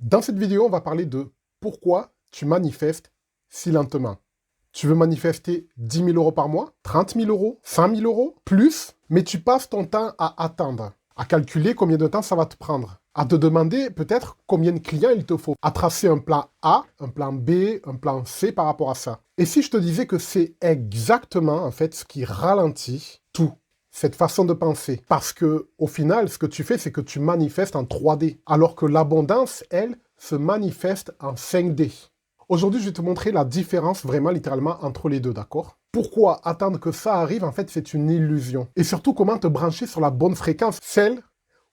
Dans cette vidéo, on va parler de pourquoi tu manifestes si lentement. Tu veux manifester 10 000 euros par mois, 30 000 euros, 100 000 euros, plus, mais tu passes ton temps à attendre, à calculer combien de temps ça va te prendre, à te demander peut-être combien de clients il te faut, à tracer un plan A, un plan B, un plan C par rapport à ça. Et si je te disais que c'est exactement, en fait, ce qui ralentit tout, cette façon de penser. Parce que, au final, ce que tu fais, c'est que tu manifestes en 3D, alors que l'abondance, elle, se manifeste en 5D. Aujourd'hui, je vais te montrer la différence vraiment littéralement entre les deux, d'accord? Pourquoi attendre que ça arrive, en fait, c'est une illusion. Et surtout, comment te brancher sur la bonne fréquence, celle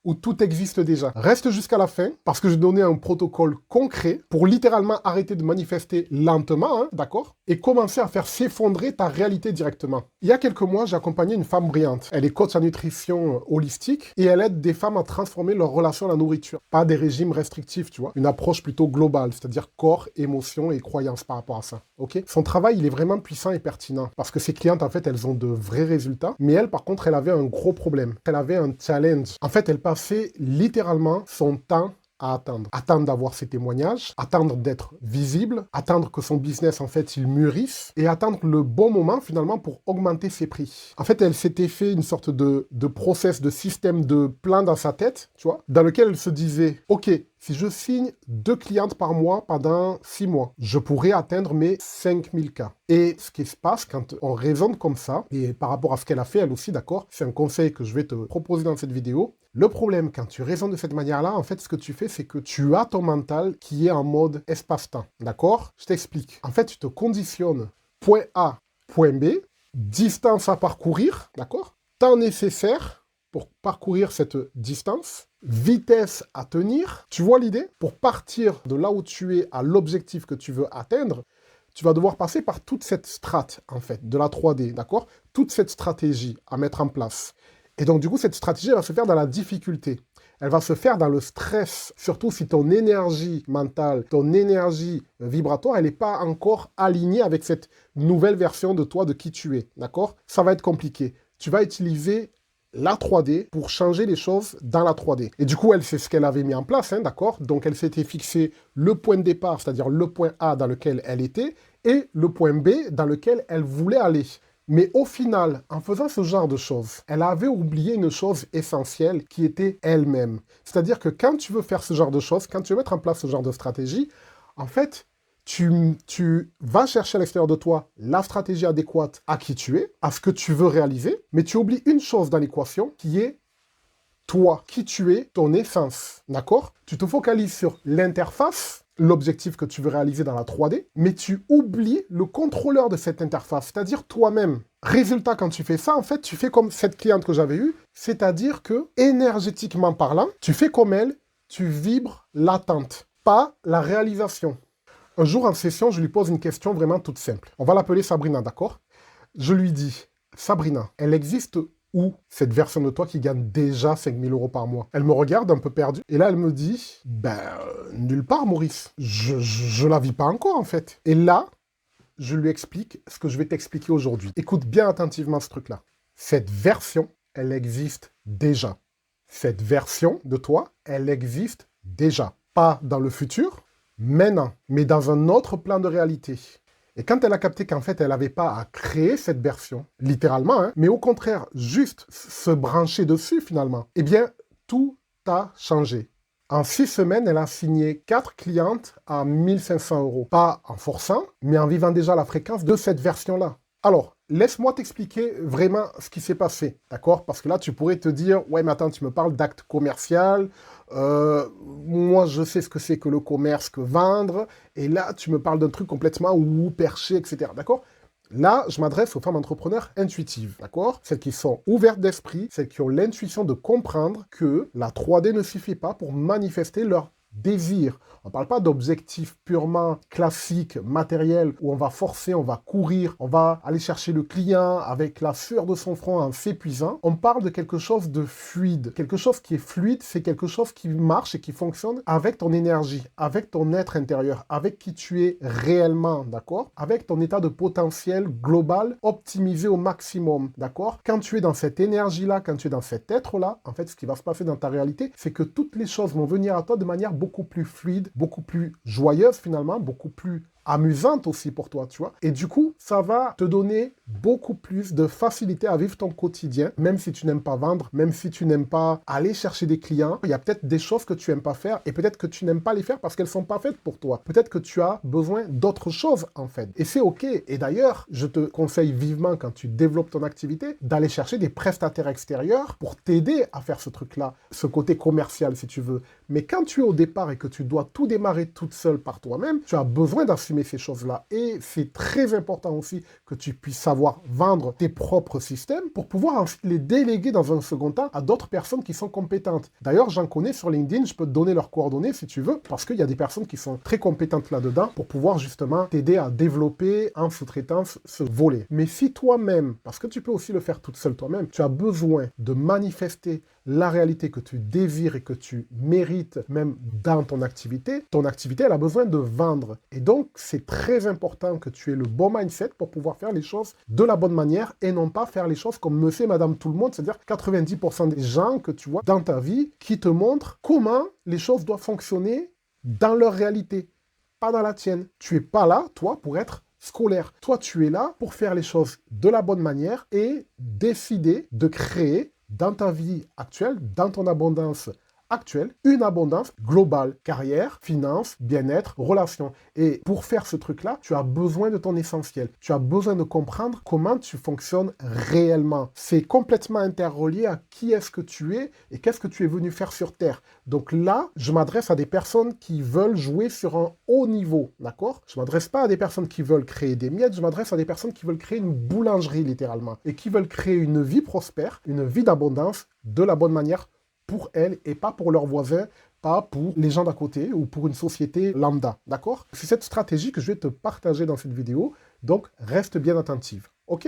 où tout existe déjà. Reste jusqu'à la fin, parce que je vais donner un protocole concret pour littéralement arrêter de manifester lentement, hein, d'accord? Et commencer à faire s'effondrer ta réalité directement. Il y a quelques mois, j'ai accompagné une femme brillante. Elle est coach en nutrition holistique et elle aide des femmes à transformer leur relation à la nourriture. Pas des régimes restrictifs, tu vois. Une approche plutôt globale, c'est-à-dire corps, émotions et croyances par rapport à ça. Ok? Son travail, il est vraiment puissant et pertinent parce que ses clientes, en fait, elles ont de vrais résultats. Mais elle, par contre, elle avait un gros problème. Elle avait un challenge. En fait, elle passait littéralement son temps à attendre. Attendre d'avoir ses témoignages, attendre d'être visible, attendre que son business, en fait, il mûrisse et attendre le bon moment, finalement, pour augmenter ses prix. En fait, elle s'était fait une sorte de process, de système, de plan dans sa tête, tu vois, dans lequel elle se disait, OK, si je signe 2 clientes par mois pendant 6 mois, je pourrais atteindre mes 5000 cas. Et ce qui se passe quand on raisonne comme ça, et par rapport à ce qu'elle a fait elle aussi, d'accord, c'est un conseil que je vais te proposer dans cette vidéo. Le problème, quand tu raisonnes de cette manière-là, en fait, ce que tu fais, c'est que tu as ton mental qui est en mode espace-temps, d'accord? Je t'explique. En fait, tu te conditionnes point A, point B, distance à parcourir, d'accord? Temps nécessaire pour parcourir cette distance, vitesse à tenir. Tu vois l'idée? Pour partir de là où tu es à l'objectif que tu veux atteindre, tu vas devoir passer par toute cette strate, en fait, de la 3D, d'accord? Toute cette stratégie à mettre en place. Et donc, du coup, cette stratégie, elle va se faire dans la difficulté. Elle va se faire dans le stress, surtout si ton énergie mentale, ton énergie vibratoire, elle n'est pas encore alignée avec cette nouvelle version de toi, de qui tu es, d'accord? Ça va être compliqué. Tu vas utiliser la 3D pour changer les choses dans la 3D. Et du coup, elle, c'est ce qu'elle avait mis en place, hein, d'accord? Donc, elle s'était fixé le point de départ, c'est-à-dire le point A dans lequel elle était, et le point B dans lequel elle voulait aller. Mais au final, en faisant ce genre de choses, elle avait oublié une chose essentielle qui était elle-même. C'est-à-dire que quand tu veux faire ce genre de choses, quand tu veux mettre en place ce genre de stratégie, en fait, tu vas chercher à l'extérieur de toi la stratégie adéquate à qui tu es, à ce que tu veux réaliser, mais tu oublies une chose dans l'équation qui est toi, qui tu es, ton essence, d'accord? Tu te focalises sur l'interface, l'objectif que tu veux réaliser dans la 3D, mais tu oublies le contrôleur de cette interface, c'est-à-dire toi-même. Résultat, quand tu fais ça, en fait, tu fais comme cette cliente que j'avais eue, c'est-à-dire que, énergétiquement parlant, tu fais comme elle, tu vibres l'attente, pas la réalisation. Un jour en session, je lui pose une question vraiment toute simple. On va l'appeler Sabrina, d'accord? Je lui dis, Sabrina, elle existe où cette version de toi qui gagne déjà 5000 euros par mois? Elle me regarde un peu perdue. Et là, elle me dit, nulle part, Maurice. Je la vis pas encore, en fait. Et là, je lui explique ce que je vais t'expliquer aujourd'hui. Écoute bien attentivement ce truc-là. Cette version, elle existe déjà. Cette version de toi, elle existe déjà. Pas dans le futur, maintenant, mais dans un autre plan de réalité. Et quand elle a capté qu'en fait, elle n'avait pas à créer cette version, littéralement, hein, mais au contraire, juste se brancher dessus finalement, eh bien, tout a changé. En 6 semaines, elle a signé 4 clientes à 1500 euros. Pas en forçant, mais en vivant déjà la fréquence de cette version-là. Alors, laisse-moi t'expliquer vraiment ce qui s'est passé, d'accord? Parce que là, tu pourrais te dire, ouais, mais attends, tu me parles d'acte commercial, moi, je sais ce que c'est que le commerce, que vendre, et là, tu me parles d'un truc complètement ou perché, etc., d'accord? Là, je m'adresse aux femmes entrepreneurs intuitives, d'accord? Celles qui sont ouvertes d'esprit, celles qui ont l'intuition de comprendre que la 3D ne suffit pas pour manifester leur désir. On ne parle pas d'objectifs purement classiques, matériels, où on va forcer, on va courir, on va aller chercher le client avec la sueur de son front en s'épuisant. On parle de quelque chose de fluide. Quelque chose qui est fluide, c'est quelque chose qui marche et qui fonctionne avec ton énergie, avec ton être intérieur, avec qui tu es réellement, d'accord? Avec ton état de potentiel global optimisé au maximum, d'accord? Quand tu es dans cette énergie-là, quand tu es dans cet être-là, en fait, ce qui va se passer dans ta réalité, c'est que toutes les choses vont venir à toi de manière beaucoup plus fluide, beaucoup plus joyeuse finalement, beaucoup plus amusante aussi pour toi, tu vois. Et du coup, ça va te donner beaucoup plus de facilité à vivre ton quotidien, même si tu n'aimes pas vendre, même si tu n'aimes pas aller chercher des clients. Il y a peut-être des choses que tu n'aimes pas faire et peut-être que tu n'aimes pas les faire parce qu'elles ne sont pas faites pour toi. Peut-être que tu as besoin d'autres choses, en fait. Et c'est OK. Et d'ailleurs, je te conseille vivement, quand tu développes ton activité, d'aller chercher des prestataires extérieurs pour t'aider à faire ce truc-là, ce côté commercial, si tu veux. Mais quand tu es au départ et que tu dois tout démarrer toute seule par toi-même, tu as besoin d'assumer ces choses-là. Et c'est très important aussi que tu puisses savoir vendre tes propres systèmes pour pouvoir ensuite les déléguer dans un second temps à d'autres personnes qui sont compétentes. D'ailleurs, j'en connais sur LinkedIn, je peux te donner leurs coordonnées si tu veux, parce qu'il y a des personnes qui sont très compétentes là-dedans pour pouvoir justement t'aider à développer en sous-traitance ce volet. Mais si toi-même, parce que tu peux aussi le faire toute seule toi-même, tu as besoin de manifester la réalité que tu désires et que tu mérites même dans ton activité, elle a besoin de vendre. Et donc, c'est très important que tu aies le bon mindset pour pouvoir faire les choses de la bonne manière et non pas faire les choses comme monsieur et madame tout le monde, c'est-à-dire 90% des gens que tu vois dans ta vie qui te montrent comment les choses doivent fonctionner dans leur réalité, pas dans la tienne. Tu n'es pas là, toi, pour être scolaire. Toi, tu es là pour faire les choses de la bonne manière et décider de créer dans ta vie actuelle, dans ton abondance actuelle, une abondance globale, carrière, finances, bien-être, relations. Et pour faire ce truc-là, tu as besoin de ton essentiel. Tu as besoin de comprendre comment tu fonctionnes réellement. C'est complètement interrelié à qui est-ce que tu es et qu'est-ce que tu es venu faire sur Terre. Donc là, je m'adresse à des personnes qui veulent jouer sur un haut niveau, d'accord? Je ne m'adresse pas à des personnes qui veulent créer des miettes, je m'adresse à des personnes qui veulent créer une boulangerie littéralement et qui veulent créer une vie prospère, une vie d'abondance de la bonne manière pour elles et pas pour leurs voisins, pas pour les gens d'à côté ou pour une société lambda, d'accord? C'est cette stratégie que je vais te partager dans cette vidéo, donc reste bien attentive, ok?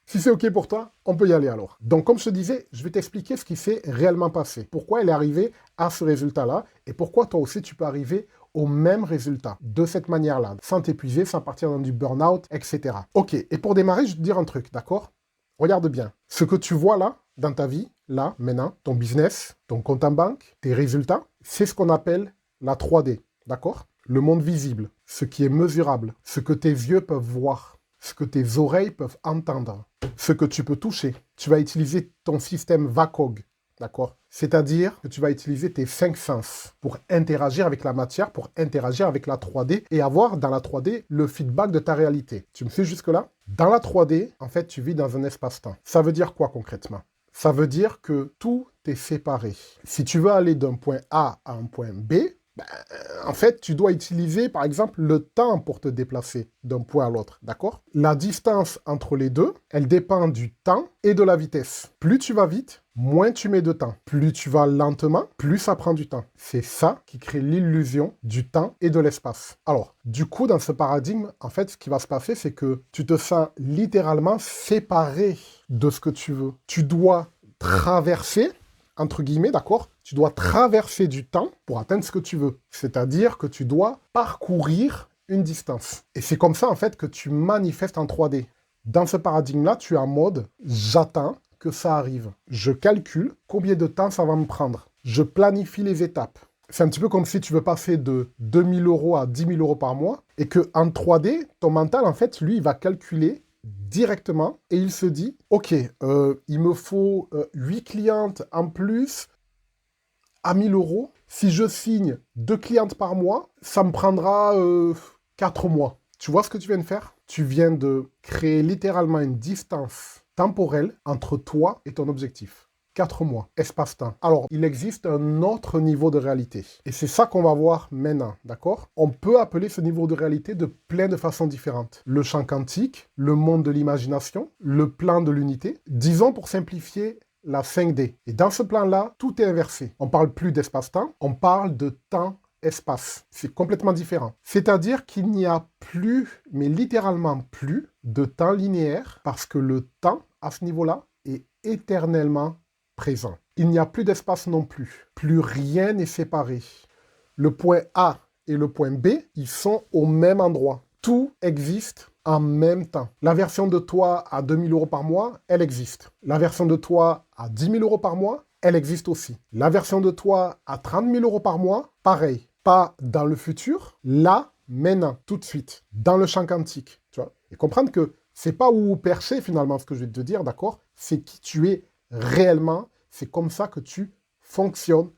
Si c'est ok pour toi, on peut y aller alors. Donc comme je te disais, je vais t'expliquer ce qui s'est réellement passé, pourquoi elle est arrivée à ce résultat-là et pourquoi toi aussi tu peux arriver au même résultat, de cette manière-là, sans t'épuiser, sans partir dans du burn-out, etc. Ok, et pour démarrer, je vais te dire un truc, d'accord? Regarde bien, ce que tu vois là, dans ta vie, là, maintenant, ton business, ton compte en banque, tes résultats, c'est ce qu'on appelle la 3D, d'accord? Le monde visible, ce qui est mesurable, ce que tes yeux peuvent voir, ce que tes oreilles peuvent entendre, ce que tu peux toucher. Tu vas utiliser ton système VACOG, d'accord? C'est-à-dire que tu vas utiliser tes 5 sens pour interagir avec la matière, pour interagir avec la 3D et avoir dans la 3D le feedback de ta réalité. Tu me suis jusque-là? Dans la 3D, en fait, tu vis dans un espace-temps. Ça veut dire quoi concrètement? Ça veut dire que tout est séparé. Si tu veux aller d'un point A à un point B, en fait, tu dois utiliser, par exemple, le temps pour te déplacer d'un point à l'autre, d'accord? La distance entre les deux, elle dépend du temps et de la vitesse. Plus tu vas vite, moins tu mets de temps. Plus tu vas lentement, plus ça prend du temps. C'est ça qui crée l'illusion du temps et de l'espace. Alors, du coup, dans ce paradigme, en fait, ce qui va se passer, c'est que tu te sens littéralement séparé de ce que tu veux. Tu dois traverser, entre guillemets, d'accord? Tu dois traverser du temps pour atteindre ce que tu veux. C'est-à-dire que tu dois parcourir une distance. Et c'est comme ça, en fait, que tu manifestes en 3D. Dans ce paradigme-là, tu es en mode « j'attends que ça arrive. Je calcule combien de temps ça va me prendre. Je planifie les étapes. » C'est un petit peu comme si tu veux passer de 2000 € à 10 000 € par mois et qu'en 3D, ton mental, en fait, lui, il va calculer directement et il se dit « Ok, il me faut 8 clientes en plus à 1000 €. Si je signe 2 clientes par mois, ça me prendra 4 mois. » Tu vois ce que tu viens de faire? Tu viens de créer littéralement une distance temporelle entre toi et ton objectif. 4 mois, espace-temps. Alors, il existe un autre niveau de réalité. Et c'est ça qu'on va voir maintenant, d'accord? On peut appeler ce niveau de réalité de plein de façons différentes. Le champ quantique, le monde de l'imagination, le plan de l'unité. Disons pour simplifier la 5D. Et dans ce plan-là, tout est inversé. On ne parle plus d'espace-temps, on parle de temps-espace. C'est complètement différent. C'est-à-dire qu'il n'y a plus, mais littéralement plus, de temps linéaire parce que le temps, à ce niveau-là, est éternellement présent. Il n'y a plus d'espace non plus. Plus rien n'est séparé. Le point A et le point B, ils sont au même endroit. Tout existe en même temps. La version de toi à 2000 € par mois, elle existe. La version de toi à 10 000 € par mois, elle existe aussi. La version de toi à 30 000 € par mois, pareil. Pas dans le futur, là, maintenant, tout de suite, dans le champ quantique, tu vois. Et comprendre que c'est pas où percher finalement ce que je vais te dire, d'accord? C'est qui tu es réellement, c'est comme ça que tu fonctionnes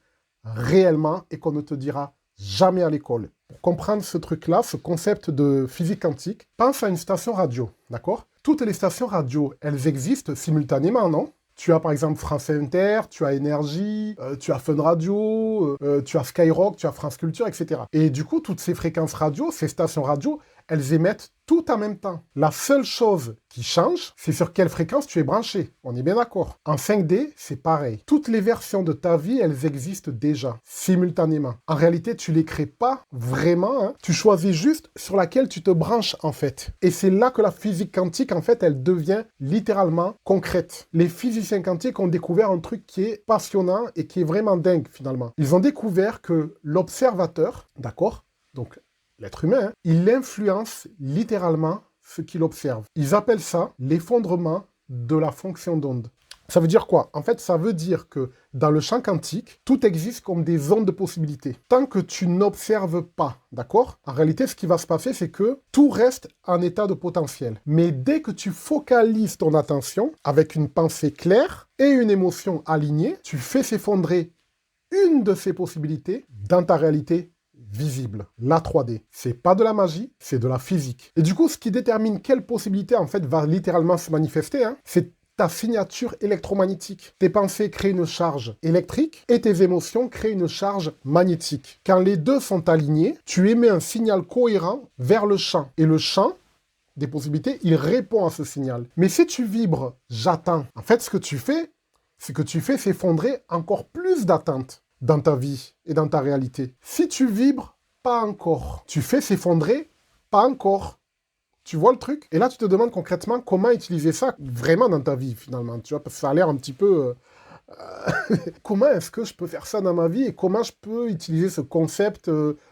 réellement et qu'on ne te dira jamais à l'école. Pour comprendre ce truc-là, ce concept de physique quantique, pense à une station radio, d'accord? Toutes les stations radio, elles existent simultanément, non? Tu as par exemple France Inter, tu as Énergie, tu as Fun Radio, tu as Skyrock, tu as France Culture, etc. Et du coup, toutes ces fréquences radio, ces stations radio, elles émettent tout en même temps. La seule chose qui change, c'est sur quelle fréquence tu es branché. On est bien d'accord. En 5D, c'est pareil. Toutes les versions de ta vie, elles existent déjà, simultanément. En réalité, tu les crées pas vraiment. Hein. Tu choisis juste sur laquelle tu te branches, en fait. Et c'est là que la physique quantique, en fait, elle devient littéralement concrète. Les physiciens quantiques ont découvert un truc qui est passionnant et qui est vraiment dingue, finalement. Ils ont découvert que l'observateur, d'accord, donc l'être humain, hein, il influence littéralement ce qu'il observe. Ils appellent ça l'effondrement de la fonction d'onde. Ça veut dire quoi? En fait, ça veut dire que dans le champ quantique, tout existe comme des ondes de possibilités. Tant que tu n'observes pas, d'accord? En réalité, ce qui va se passer, c'est que tout reste en état de potentiel. Mais dès que tu focalises ton attention avec une pensée claire et une émotion alignée, tu fais s'effondrer une de ces possibilités dans ta réalité visible, la 3D. C'est pas de la magie, c'est de la physique. Et du coup, ce qui détermine quelle possibilité, en fait, va littéralement se manifester, hein, c'est ta signature électromagnétique. Tes pensées créent une charge électrique et tes émotions créent une charge magnétique. Quand les deux sont alignés, tu émets un signal cohérent vers le champ. Et le champ des possibilités, il répond à ce signal. Mais si tu vibres « j'attends », en fait, ce que tu fais, c'est que tu fais s'effondrer encore plus d'attentes dans ta vie et dans ta réalité. Si tu vibres, pas encore. Tu fais s'effondrer, pas encore. Tu vois le truc? Et là, tu te demandes concrètement comment utiliser ça vraiment dans ta vie, finalement. Tu vois, parce que ça a l'air un petit peu... comment est-ce que je peux faire ça dans ma vie et comment je peux utiliser ce concept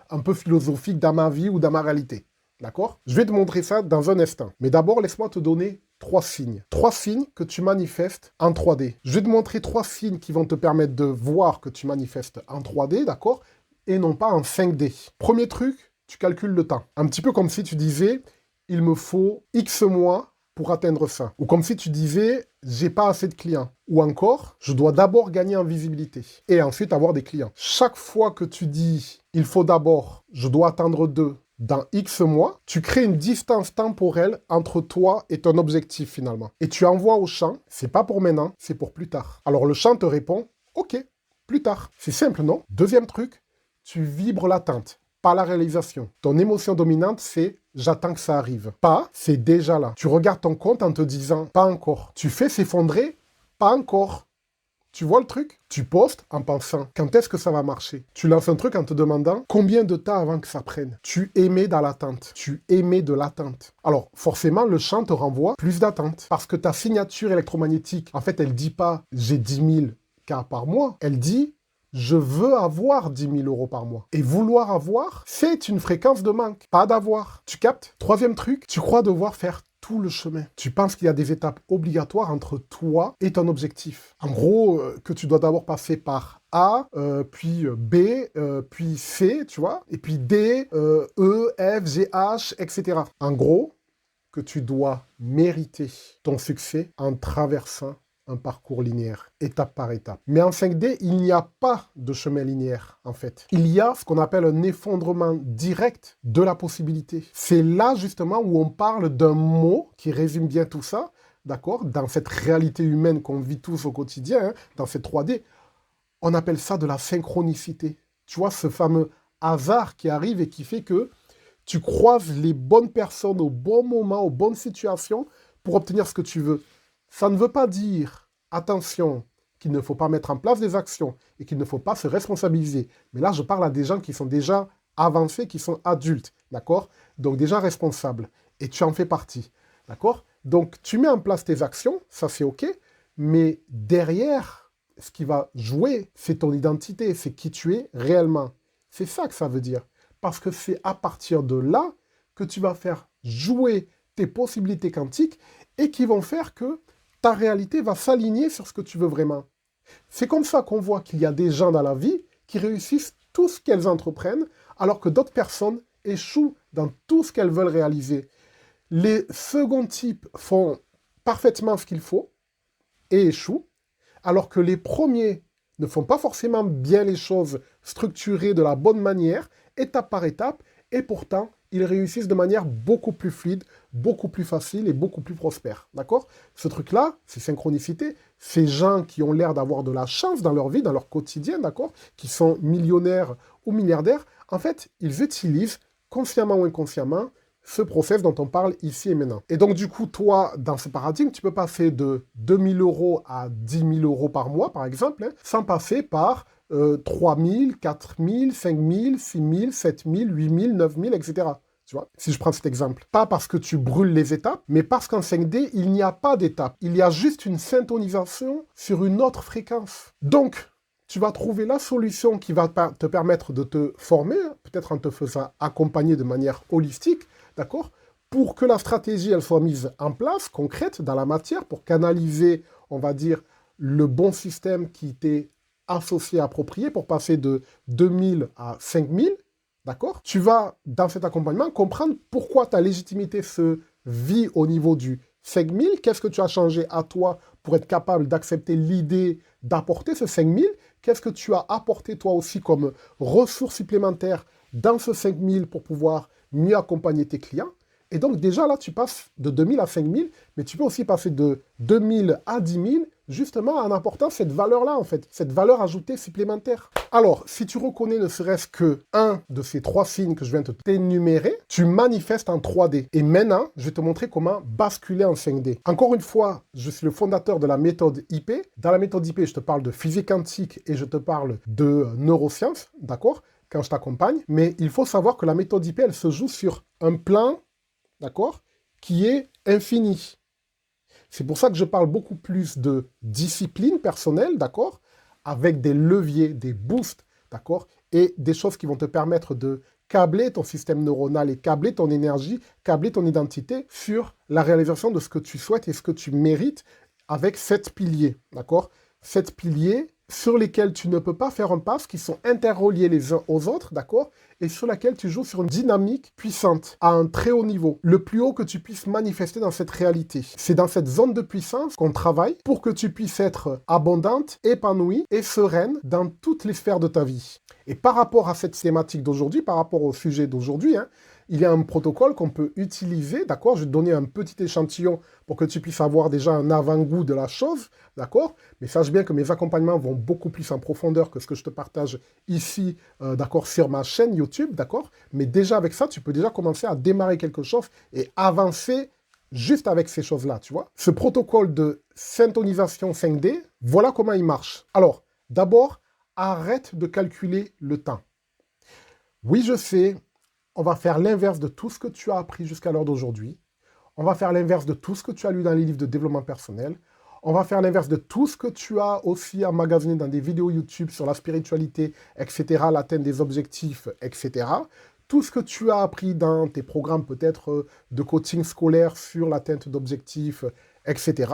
un peu philosophique dans ma vie ou dans ma réalité? D'accord? Je vais te montrer ça dans un instant. Mais d'abord, laisse-moi te donner 3 signes. 3 signes que tu manifestes en 3D. Je vais te montrer 3 signes qui vont te permettre de voir que tu manifestes en 3D, d'accord? Et non pas en 5D. Premier truc, tu calcules le temps. Un petit peu comme si tu disais, il me faut X mois pour atteindre ça. Ou comme si tu disais, j'ai pas assez de clients. Ou encore, je dois d'abord gagner en visibilité. Et ensuite avoir des clients. Chaque fois que tu dis, il faut d'abord, je dois attendre 2 dans X mois, tu crées une distance temporelle entre toi et ton objectif finalement. Et tu envoies au champ, c'est pas pour maintenant, c'est pour plus tard. Alors le champ te répond, ok, plus tard. C'est simple, non? Deuxième truc, tu vibres l'attente, pas la réalisation. Ton émotion dominante, c'est j'attends que ça arrive. Pas, c'est déjà là. Tu regardes ton compte en te disant, pas encore. Tu fais s'effondrer, pas encore. Tu vois le truc? Tu postes en pensant, quand est-ce que ça va marcher? Tu lances un truc en te demandant, combien de temps avant que ça prenne? Tu émets dans l'attente. Tu émets de l'attente. Alors, forcément, le champ te renvoie plus d'attente. Parce que ta signature électromagnétique, en fait, elle dit pas, j'ai 10 000 cas par mois. Elle dit, je veux avoir 10 000 euros par mois. Et vouloir avoir, c'est une fréquence de manque, pas d'avoir. Tu captes? Troisième truc, tu crois devoir faire tout le chemin. Tu penses qu'il y a des étapes obligatoires entre toi et ton objectif. En gros, que tu dois d'abord passer par A, puis B, puis C, tu vois, et puis D, E, F, G, H, etc. En gros, que tu dois mériter ton succès en traversant un parcours linéaire, étape par étape. Mais en 5D, il n'y a pas de chemin linéaire, en fait. Il y a ce qu'on appelle un effondrement direct de la possibilité. C'est là, justement, où on parle d'un mot qui résume bien tout ça, d'accord? Dans cette réalité humaine qu'on vit tous au quotidien, hein, dans cette 3D, on appelle ça de la synchronicité. Tu vois, ce fameux hasard qui arrive et qui fait que tu croises les bonnes personnes au bon moment, aux bonnes situations pour obtenir ce que tu veux. Ça ne veut pas dire, attention, qu'il ne faut pas mettre en place des actions et qu'il ne faut pas se responsabiliser. Mais là, je parle à des gens qui sont déjà avancés, qui sont adultes, d'accord? Donc déjà responsables. Et tu en fais partie, d'accord? Donc tu mets en place tes actions, ça c'est OK, mais derrière, ce qui va jouer, c'est ton identité, c'est qui tu es réellement. C'est ça que ça veut dire. Parce que c'est à partir de là que tu vas faire jouer tes possibilités quantiques et qui vont faire que ta réalité va s'aligner sur ce que tu veux vraiment. C'est comme ça qu'on voit qu'il y a des gens dans la vie qui réussissent tout ce qu'elles entreprennent alors que d'autres personnes échouent dans tout ce qu'elles veulent réaliser. Les seconds types font parfaitement ce qu'il faut et échouent, alors que les premiers ne font pas forcément bien les choses structurées de la bonne manière, étape par étape, et pourtant, ils réussissent de manière beaucoup plus fluide, beaucoup plus facile et beaucoup plus prospère. D'accord? Ce truc-là, c'est synchronicité. Ces gens qui ont l'air d'avoir de la chance dans leur vie, dans leur quotidien, d'accord? Qui sont millionnaires ou milliardaires, en fait, ils utilisent, consciemment ou inconsciemment, ce process dont on parle ici et maintenant. Et donc, du coup, toi, dans ce paradigme, tu peux passer de 2 000 € à 10 000 € par mois, par exemple, hein, sans passer par 3 000, 4 000, 5 000, 6 000, 7 000, 8 000, 9 000, etc. Tu vois, si je prends cet exemple. Pas parce que tu brûles les étapes, mais parce qu'en 5D, il n'y a pas d'étape. Il y a juste une syntonisation sur une autre fréquence. Donc, tu vas trouver la solution qui va te permettre de te former, peut-être en te faisant accompagner de manière holistique, d'accord? Pour que la stratégie, elle soit mise en place, concrète, dans la matière, pour canaliser, on va dire, le bon système qui t'est associé, approprié, pour passer de 2000 à 5000, d'accord? Tu vas, dans cet accompagnement, comprendre pourquoi ta légitimité se vit au niveau du 5000, qu'est-ce que tu as changé à toi pour être capable d'accepter l'idée d'apporter ce 5000, qu'est-ce que tu as apporté toi aussi comme ressources supplémentaires dans ce 5000 pour pouvoir mieux accompagner tes clients. Et donc déjà là, tu passes de 2000 à 5000, mais tu peux aussi passer de 2000 à 10 000, justement en apportant cette valeur-là, en fait, cette valeur ajoutée supplémentaire. Alors, si tu reconnais ne serait-ce que un de ces 3 signes que je viens de t'énumérer, tu manifestes en 3D. Et maintenant, je vais te montrer comment basculer en 5D. Encore une fois, je suis le fondateur de la méthode IP. Dans la méthode IP, je te parle de physique quantique et je te parle de neurosciences, d'accord ? Quand je t'accompagne, mais il faut savoir que la méthode IP, elle se joue sur un plan, d'accord, qui est infini. C'est pour ça que je parle beaucoup plus de discipline personnelle, d'accord, avec des leviers, des boosts, d'accord, et des choses qui vont te permettre de câbler ton système neuronal et câbler ton énergie, câbler ton identité sur la réalisation de ce que tu souhaites et ce que tu mérites avec 7 piliers, d'accord? 7 piliers sur lesquels tu ne peux pas faire un pas, qui sont interreliés les uns aux autres, d'accord? Et sur laquelle tu joues sur une dynamique puissante, à un très haut niveau, le plus haut que tu puisses manifester dans cette réalité. C'est dans cette zone de puissance qu'on travaille pour que tu puisses être abondante, épanouie et sereine dans toutes les sphères de ta vie. Et par rapport à cette thématique d'aujourd'hui, par rapport au sujet d'aujourd'hui, hein, il y a un protocole qu'on peut utiliser, d'accord? Je vais te donner un petit échantillon pour que tu puisses avoir déjà un avant-goût de la chose, d'accord? Mais sache bien que mes accompagnements vont beaucoup plus en profondeur que ce que je te partage ici, d'accord, sur ma chaîne YouTube, d'accord? Mais déjà avec ça, tu peux déjà commencer à démarrer quelque chose et avancer juste avec ces choses-là, tu vois? Ce protocole de syntonisation 5D, voilà comment il marche. Alors, d'abord, arrête de calculer le temps. Oui, je sais, on va faire l'inverse de tout ce que tu as appris jusqu'à l'heure d'aujourd'hui. On va faire l'inverse de tout ce que tu as lu dans les livres de développement personnel. On va faire l'inverse de tout ce que tu as aussi emmagasiné dans des vidéos YouTube sur la spiritualité, etc., l'atteinte des objectifs, etc. Tout ce que tu as appris dans tes programmes peut-être de coaching scolaire sur l'atteinte d'objectifs, etc.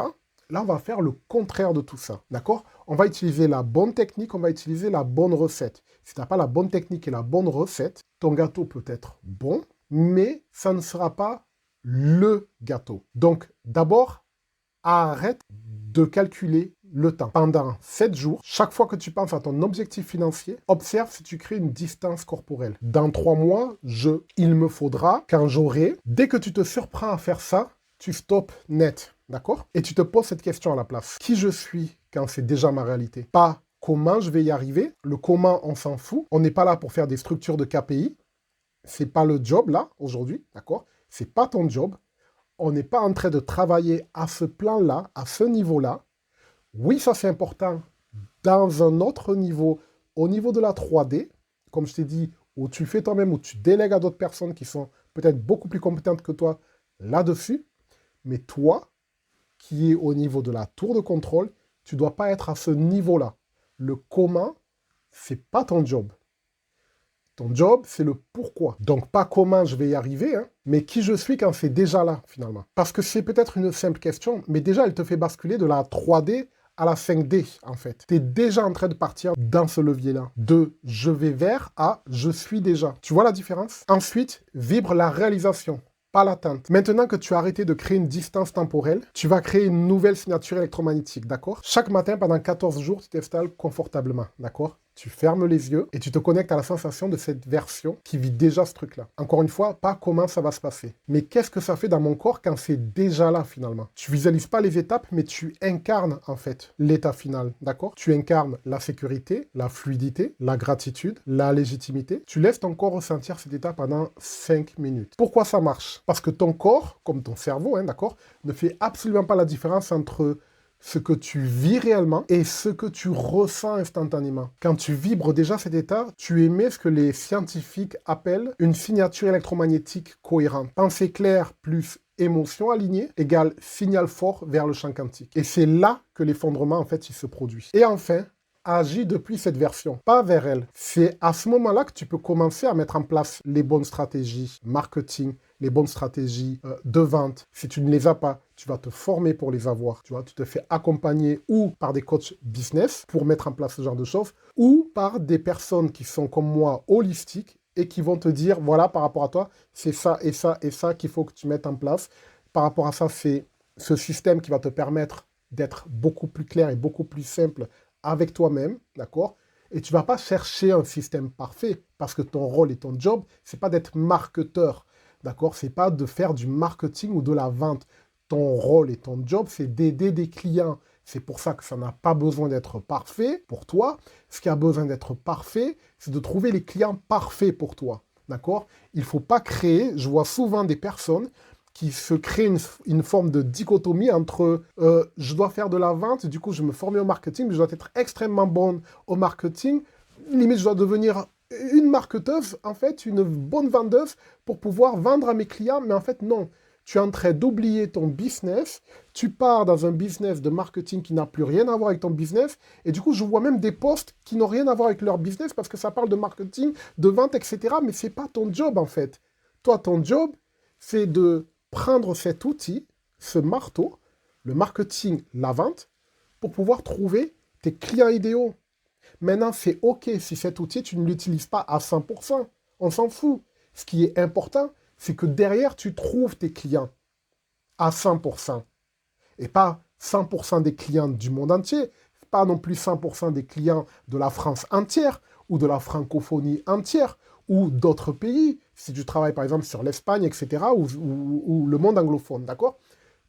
Là, on va faire le contraire de tout ça, d'accord? On va utiliser la bonne technique, on va utiliser la bonne recette. Si tu n'as pas la bonne technique et la bonne recette, ton gâteau peut être bon, mais ça ne sera pas le gâteau. Donc, d'abord, arrête de calculer le temps. Pendant 7 jours, chaque fois que tu penses à ton objectif financier, observe si tu crées une distance corporelle. Dans 3 mois, il me faudra, quand j'aurai, dès que tu te surprends à faire ça, tu stops net. D'accord? Et tu te poses cette question à la place. Qui je suis quand c'est déjà ma réalité? Pas comment je vais y arriver. Le comment, on s'en fout. On n'est pas là pour faire des structures de KPI. C'est pas le job là, aujourd'hui. D'accord? C'est pas ton job. On n'est pas en train de travailler à ce plan-là, à ce niveau-là. Oui, ça c'est important dans un autre niveau, au niveau de la 3D, comme je t'ai dit, où tu fais toi-même, où tu délègues à d'autres personnes qui sont peut-être beaucoup plus compétentes que toi là-dessus. Mais toi, qui est au niveau de la tour de contrôle, tu ne dois pas être à ce niveau-là. Le comment, ce n'est pas ton job. Ton job, c'est le pourquoi. Donc, pas comment je vais y arriver, hein, mais qui je suis quand c'est déjà là, finalement. Parce que c'est peut-être une simple question, mais déjà, elle te fait basculer de la 3D à la 5D, en fait. Tu es déjà en train de partir dans ce levier-là. De je vais vers à je suis déjà. Tu vois la différence? Ensuite, vibre la réalisation, pas l'atteinte. Maintenant que tu as arrêté de créer une distance temporelle, tu vas créer une nouvelle signature électromagnétique, d'accord? Chaque matin, pendant 14 jours, tu t'installes confortablement, d'accord? Tu fermes les yeux et tu te connectes à la sensation de cette version qui vit déjà ce truc-là. Encore une fois, pas comment ça va se passer. Mais qu'est-ce que ça fait dans mon corps quand c'est déjà là, finalement? Tu visualises pas les étapes, mais tu incarnes, en fait, l'état final, d'accord? Tu incarnes la sécurité, la fluidité, la gratitude, la légitimité. Tu laisses ton corps ressentir cet état pendant 5 minutes. Pourquoi ça marche? Parce que ton corps, comme ton cerveau, hein, d'accord, ne fait absolument pas la différence entre ce que tu vis réellement et ce que tu ressens instantanément. Quand tu vibres déjà cet état, tu émets ce que les scientifiques appellent une signature électromagnétique cohérente. Pensée claire plus émotion alignée égale signal fort vers le champ quantique. Et c'est là que l'effondrement, en fait, il se produit. Et enfin, agis depuis cette version, pas vers elle. C'est à ce moment-là que tu peux commencer à mettre en place les bonnes stratégies marketing, les bonnes stratégies de vente. Si tu ne les as pas, tu vas te former pour les avoir. Tu vois, tu te fais accompagner ou par des coachs business pour mettre en place ce genre de choses, ou par des personnes qui sont comme moi holistiques et qui vont te dire, voilà, par rapport à toi, c'est ça et ça et ça qu'il faut que tu mettes en place. Par rapport à ça, c'est ce système qui va te permettre d'être beaucoup plus clair et beaucoup plus simple avec toi-même, d'accord? Et tu ne vas pas chercher un système parfait, parce que ton rôle et ton job, c'est pas d'être marketeur, d'accord? C'est pas de faire du marketing ou de la vente. Ton rôle et ton job, c'est d'aider des clients. C'est pour ça que ça n'a pas besoin d'être parfait pour toi. Ce qui a besoin d'être parfait, c'est de trouver les clients parfaits pour toi, d'accord? Il ne faut pas créer, je vois souvent des personnes qui se crée une forme de dichotomie entre je dois faire de la vente, du coup je me former au marketing, mais je dois être extrêmement bonne au marketing, limite je dois devenir une marketeuse, en fait, une bonne vendeuse pour pouvoir vendre à mes clients, mais en fait non. Tu es en train d'oublier ton business, tu pars dans un business de marketing qui n'a plus rien à voir avec ton business, et du coup je vois même des posts qui n'ont rien à voir avec leur business parce que ça parle de marketing, de vente, etc. Mais ce n'est pas ton job en fait. Toi, ton job, c'est de prendre cet outil, ce marteau, le marketing, la vente, pour pouvoir trouver tes clients idéaux. Maintenant, c'est OK si cet outil, tu ne l'utilises pas à 100%. On s'en fout. Ce qui est important, c'est que derrière, tu trouves tes clients à 100%. Et pas 100% des clients du monde entier, pas non plus 100% des clients de la France entière ou de la francophonie entière ou d'autres pays, si tu travailles par exemple sur l'Espagne, etc., ou le monde anglophone, d'accord?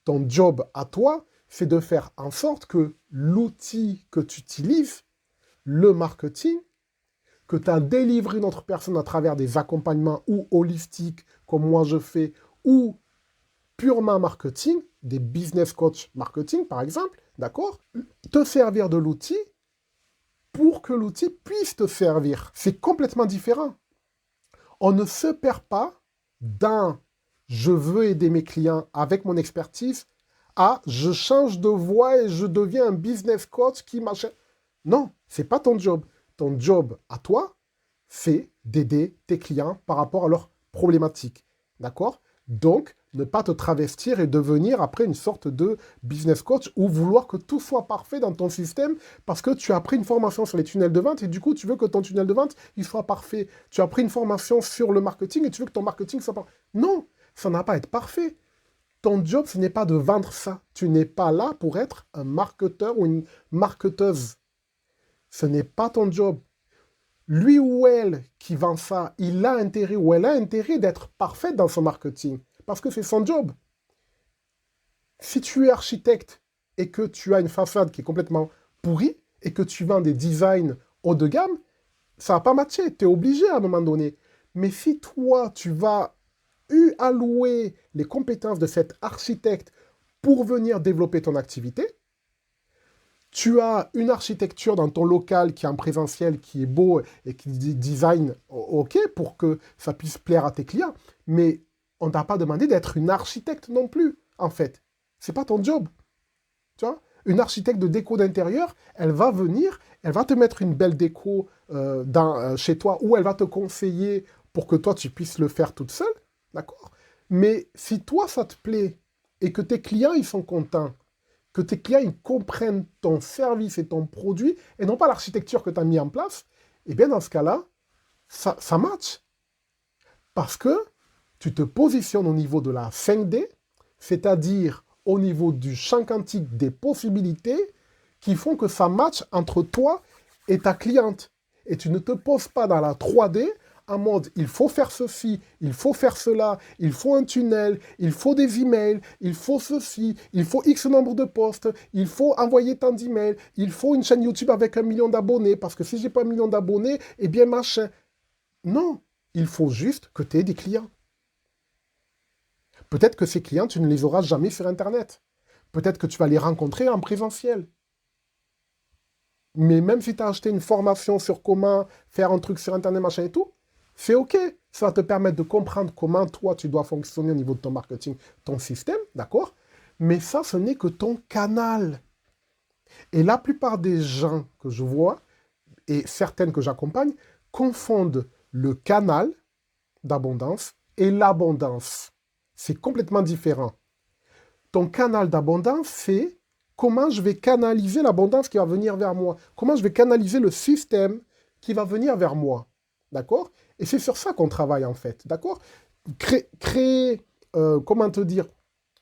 Ton job à toi, c'est de faire en sorte que l'outil que tu utilises, le marketing, que tu as délivré une autre personne à travers des accompagnements ou holistiques, comme moi je fais, ou purement marketing, des business coach marketing par exemple, d'accord? Te servir de l'outil pour que l'outil puisse te servir. C'est complètement différent. On ne se perd pas dans je veux aider mes clients avec mon expertise à je change de voie et je deviens un business coach qui m'achète. Non, c'est pas ton job. Ton job à toi, c'est d'aider tes clients par rapport à leurs problématiques. D'accord? Donc, ne pas te travestir et devenir après une sorte de business coach ou vouloir que tout soit parfait dans ton système parce que tu as pris une formation sur les tunnels de vente et du coup, tu veux que ton tunnel de vente, il soit parfait. Tu as pris une formation sur le marketing et tu veux que ton marketing soit parfait. Non, ça n'a pas à être parfait. Ton job, ce n'est pas de vendre ça. Tu n'es pas là pour être un marketeur ou une marketeuse. Ce n'est pas ton job. Lui ou elle qui vend ça, il a intérêt ou elle a intérêt d'être parfaite dans son marketing parce que c'est son job. Si tu es architecte et que tu as une façade qui est complètement pourrie et que tu vends des designs haut de gamme, ça va pas matcher. Tu es obligé à un moment donné. Mais si toi, tu vas allouer les compétences de cet architecte pour venir développer ton activité, tu as une architecture dans ton local qui est en présentiel, qui est beau et qui design OK pour que ça puisse plaire à tes clients. Mais on ne t'a pas demandé d'être une architecte non plus, en fait. C'est pas ton job. Tu vois? Une architecte de déco d'intérieur, elle va venir, elle va te mettre une belle déco chez toi ou elle va te conseiller pour que toi, tu puisses le faire toute seule. D'accord? Mais si toi, ça te plaît et que tes clients, ils sont contents, que tes clients ils comprennent ton service et ton produit, et non pas l'architecture que tu as mis en place, eh bien dans ce cas-là, ça match. Parce que tu te positionnes au niveau de la 5D, c'est-à-dire au niveau du champ quantique des possibilités qui font que ça match entre toi et ta cliente. Et tu ne te poses pas dans la 3D en mode il faut faire ceci, il faut faire cela, il faut un tunnel, il faut des emails, il faut ceci, il faut X nombre de postes, il faut envoyer tant d'emails, il faut une chaîne YouTube avec 1 million d'abonnés, parce que si j'ai pas 1 million d'abonnés, eh bien machin. Non, il faut juste que tu aies des clients. Peut-être que ces clients, tu ne les auras jamais sur Internet. Peut-être que tu vas les rencontrer en présentiel. Mais même si tu as acheté une formation sur comment faire un truc sur Internet, machin et tout, c'est OK. Ça va te permettre de comprendre comment toi, tu dois fonctionner au niveau de ton marketing, ton système, d'accord? Mais ça, ce n'est que ton canal. Et la plupart des gens que je vois, et certaines que j'accompagne, confondent le canal d'abondance et l'abondance. C'est complètement différent. Ton canal d'abondance, c'est comment je vais canaliser l'abondance qui va venir vers moi. Comment je vais canaliser le système qui va venir vers moi. D'accord? Et c'est sur ça qu'on travaille en fait. D'accord? Créer, comment te dire,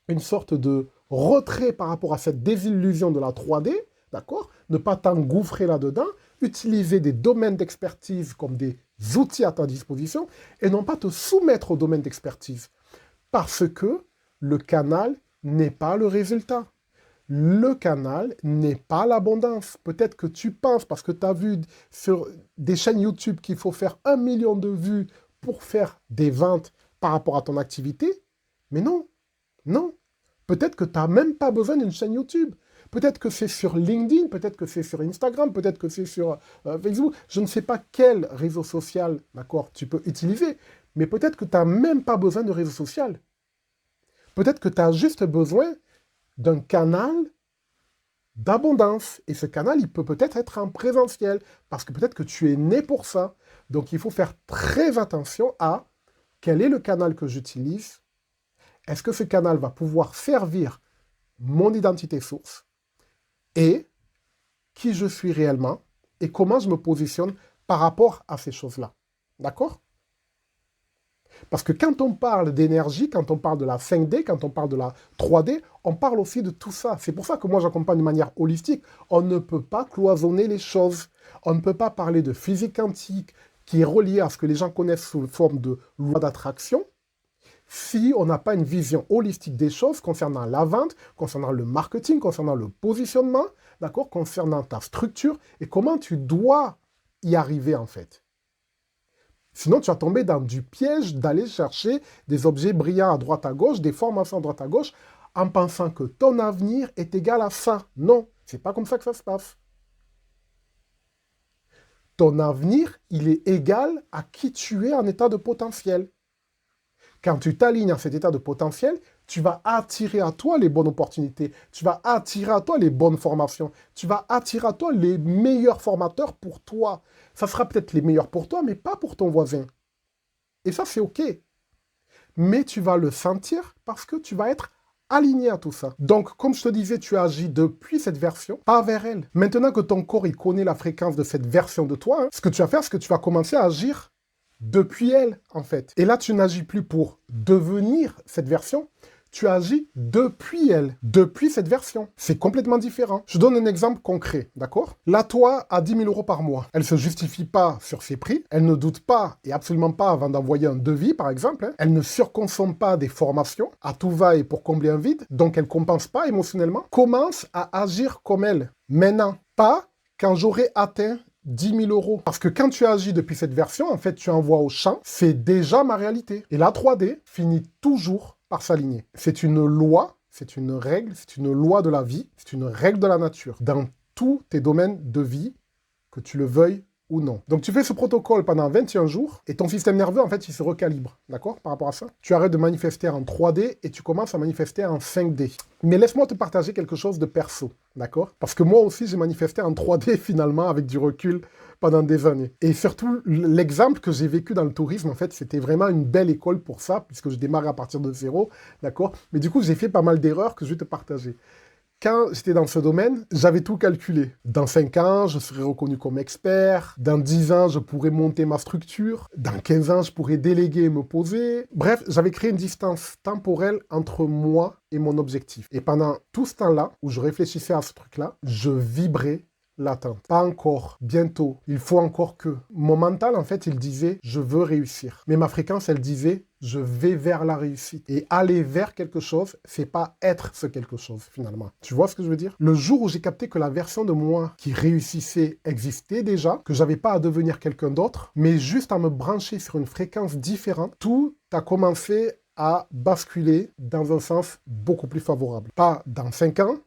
une sorte de retrait par rapport à cette désillusion de la 3D. D'accord? Ne pas t'engouffrer là-dedans. Utiliser des domaines d'expertise comme des outils à ta disposition et non pas te soumettre aux domaines d'expertise. Parce que le canal n'est pas le résultat. Le canal n'est pas l'abondance. Peut-être que tu penses, parce que tu as vu sur des chaînes YouTube qu'il faut faire 1 million de vues pour faire des ventes par rapport à ton activité, mais non, non. Peut-être que tu n'as même pas besoin d'une chaîne YouTube. Peut-être que c'est sur LinkedIn, peut-être que c'est sur Instagram, peut-être que c'est sur Facebook. Je ne sais pas quel réseau social, d'accord, tu peux utiliser, mais peut-être que tu n'as même pas besoin de réseau social. Peut-être que tu as juste besoin d'un canal d'abondance. Et ce canal, il peut peut-être être en présentiel, parce que peut-être que tu es né pour ça. Donc, il faut faire très attention à quel est le canal que j'utilise. Est-ce que ce canal va pouvoir servir mon identité source et qui je suis réellement et comment je me positionne par rapport à ces choses-là. D'accord? Parce que quand on parle d'énergie, quand on parle de la 5D, quand on parle de la 3D, on parle aussi de tout ça. C'est pour ça que moi j'accompagne de manière holistique. On ne peut pas cloisonner les choses. On ne peut pas parler de physique quantique qui est reliée à ce que les gens connaissent sous forme de loi d'attraction si on n'a pas une vision holistique des choses concernant la vente, concernant le marketing, concernant le positionnement, d'accord, concernant ta structure et comment tu dois y arriver en fait. Sinon, tu vas tomber dans du piège d'aller chercher des objets brillants à droite à gauche, des formations à droite à gauche, en pensant que ton avenir est égal à ça. Non, c'est pas comme ça que ça se passe. Ton avenir, il est égal à qui tu es en état de potentiel. Quand tu t'alignes à cet état de potentiel, tu vas attirer à toi les bonnes opportunités, tu vas attirer à toi les bonnes formations, tu vas attirer à toi les meilleurs formateurs pour toi. Ça sera peut-être les meilleurs pour toi, mais pas pour ton voisin. Et ça, c'est OK. Mais tu vas le sentir parce que tu vas être aligné à tout ça. Donc, comme je te disais, tu agis depuis cette version, pas vers elle. Maintenant que ton corps il connaît la fréquence de cette version de toi, ce que tu vas faire, c'est que tu vas commencer à agir depuis elle, en fait. Et là, tu n'agis plus pour devenir cette version, tu agis depuis elle, depuis cette version. C'est complètement différent. Je donne un exemple concret, d'accord? La toi a 10 000 euros par mois. Elle ne se justifie pas sur ses prix. Elle ne doute pas, et absolument pas avant d'envoyer un devis, par exemple. Hein. Elle ne surconsomme pas des formations à tout va et pour combler un vide. Donc, elle ne compense pas émotionnellement. Commence à agir comme elle. Maintenant, pas quand j'aurai atteint 10 000 euros. Parce que quand tu agis depuis cette version, en fait, tu envoies au champ, c'est déjà ma réalité. Et la 3D finit toujours par s'aligner. C'est une loi, c'est une règle, c'est une loi de la vie, c'est une règle de la nature. Dans tous tes domaines de vie, que tu le veuilles ou non. Donc tu fais ce protocole pendant 21 jours et ton système nerveux, en fait, il se recalibre, d'accord, par rapport à ça. Tu arrêtes de manifester en 3D et tu commences à manifester en 5D. Mais laisse-moi te partager quelque chose de perso, d'accord? Parce que moi aussi, j'ai manifesté en 3D finalement avec du recul pendant des années. Et surtout, l'exemple que j'ai vécu dans le tourisme, en fait, c'était vraiment une belle école pour ça, puisque je démarre à partir de zéro, d'accord? Mais du coup, j'ai fait pas mal d'erreurs que je vais te partager. Quand j'étais dans ce domaine, j'avais tout calculé. Dans 5 ans, je serais reconnu comme expert. Dans 10 ans, je pourrais monter ma structure. Dans 15 ans, je pourrais déléguer et me poser. Bref, j'avais créé une distance temporelle entre moi et mon objectif. Et pendant tout ce temps-là, où je réfléchissais à ce truc-là, je vibrais l'attente. Pas encore, bientôt, il faut encore que. Mon mental, en fait, il disait, je veux réussir. Mais ma fréquence, elle disait, je vais vers la réussite. Et aller vers quelque chose, c'est pas être ce quelque chose, finalement. Tu vois ce que je veux dire? Le jour où j'ai capté que la version de moi qui réussissait existait déjà, que j'avais pas à devenir quelqu'un d'autre, mais juste à me brancher sur une fréquence différente, tout a commencé à basculer dans un sens beaucoup plus favorable. Pas dans 5 ans,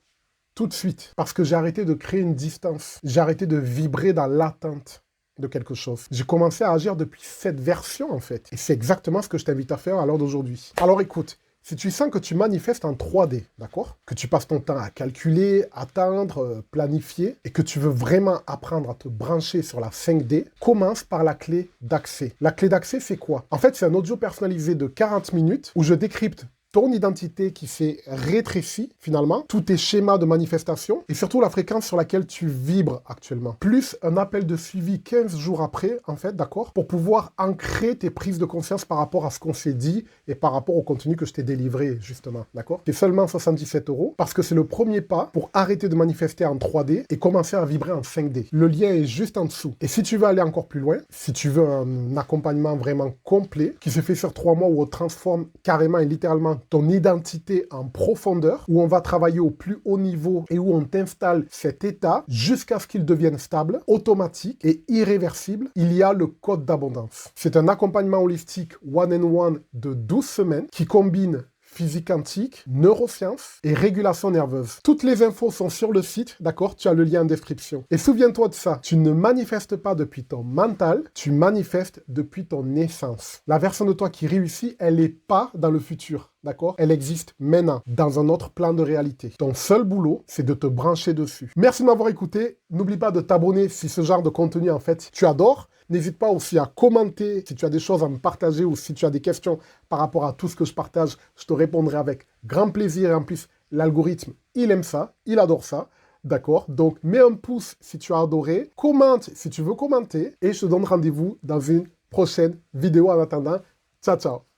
tout de suite, parce que j'ai arrêté de créer une distance. J'ai arrêté de vibrer dans l'attente de quelque chose. J'ai commencé à agir depuis cette version, en fait. Et c'est exactement ce que je t'invite à faire à l'heure d'aujourd'hui. Alors écoute, si tu sens que tu manifestes en 3D, d'accord? Que tu passes ton temps à calculer, attendre, planifier, et que tu veux vraiment apprendre à te brancher sur la 5D, commence par la clé d'accès. La clé d'accès, c'est quoi? En fait, c'est un audio personnalisé de 40 minutes où je décrypte ton identité qui s'est rétrécie, finalement, tous tes schémas de manifestation, et surtout la fréquence sur laquelle tu vibres actuellement. Plus un appel de suivi 15 jours après, en fait, d'accord, pour pouvoir ancrer tes prises de conscience par rapport à ce qu'on s'est dit et par rapport au contenu que je t'ai délivré, justement, d'accord? C'est seulement 77 € parce que c'est le premier pas pour arrêter de manifester en 3D et commencer à vibrer en 5D. Le lien est juste en dessous. Et si tu veux aller encore plus loin, si tu veux un accompagnement vraiment complet, qui se fait sur 3 mois où on transforme carrément et littéralement ton identité en profondeur, où on va travailler au plus haut niveau et où on t'installe cet état jusqu'à ce qu'il devienne stable, automatique et irréversible, il y a le code d'abondance. C'est un accompagnement holistique one-on-one de 12 semaines qui combine physique quantique, neurosciences et régulation nerveuse. Toutes les infos sont sur le site, d'accord? Tu as le lien en description. Et souviens-toi de ça, tu ne manifestes pas depuis ton mental, tu manifestes depuis ton essence. La version de toi qui réussit, elle n'est pas dans le futur, d'accord? Elle existe maintenant, dans un autre plan de réalité. Ton seul boulot, c'est de te brancher dessus. Merci de m'avoir écouté. N'oublie pas de t'abonner si ce genre de contenu, en fait, tu adores. N'hésite pas aussi à commenter si tu as des choses à me partager ou si tu as des questions par rapport à tout ce que je partage. Je te répondrai avec grand plaisir. Et en plus, l'algorithme, il aime ça, il adore ça. D'accord? Donc, mets un pouce si tu as adoré. Commente si tu veux commenter. Et je te donne rendez-vous dans une prochaine vidéo. En attendant, ciao, ciao.